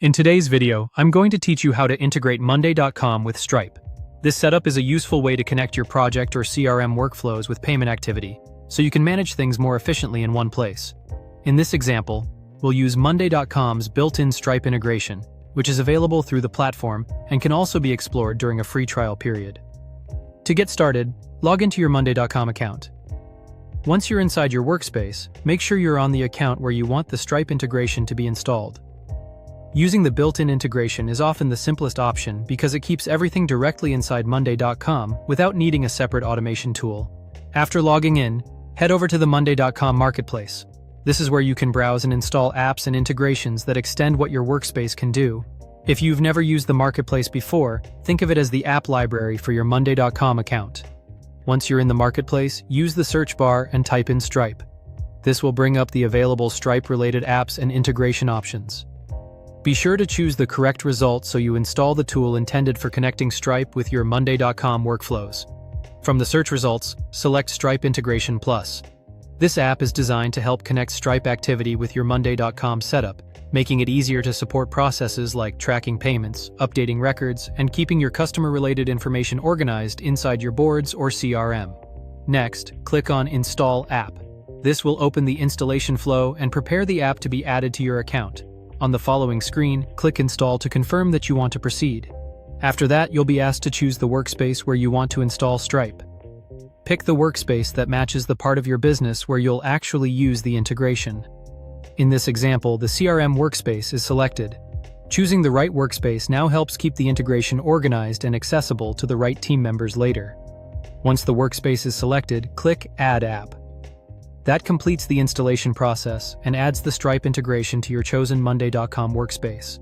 In today's video, I'm going to teach you how to integrate Monday.com with Stripe. This setup is a useful way to connect your project or CRM workflows with payment activity, so you can manage things more efficiently in one place. In this example, we'll use Monday.com's built-in Stripe integration, which is available through the platform and can also be explored during a free trial period. To get started, log into your Monday.com account. Once you're inside your workspace, make sure you're on the account where you want the Stripe integration to be installed. Using the built-in integration is often the simplest option because it keeps everything directly inside Monday.com without needing a separate automation tool. After logging in, head over to the Monday.com marketplace. This is where you can browse and install apps and integrations that extend what your workspace can do. If you've never used the marketplace before, think of it as the app library for your Monday.com account. Once you're in the marketplace, use the search bar and type in Stripe. This will bring up the available Stripe-related apps and integration options. Be sure to choose the correct result so you install the tool intended for connecting Stripe with your Monday.com workflows. From the search results, select Stripe Integration Plus. This app is designed to help connect Stripe activity with your Monday.com setup, making it easier to support processes like tracking payments, updating records, and keeping your customer-related information organized inside your boards or CRM. Next, click on Install App. This will open the installation flow and prepare the app to be added to your account. On the following screen, click Install to confirm that you want to proceed. After that, you'll be asked to choose the workspace where you want to install Stripe. Pick the workspace that matches the part of your business where you'll actually use the integration. In this example, the CRM workspace is selected. Choosing the right workspace now helps keep the integration organized and accessible to the right team members later. Once the workspace is selected, click Add App. That completes the installation process and adds the Stripe integration to your chosen Monday.com workspace.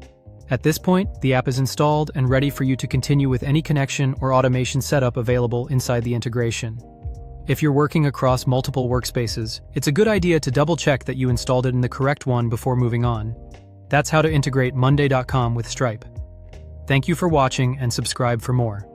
At this point, the app is installed and ready for you to continue with any connection or automation setup available inside the integration. If you're working across multiple workspaces, it's a good idea to double-check that you installed it in the correct one before moving on. That's how to integrate Monday.com with Stripe. Thank you for watching and subscribe for more.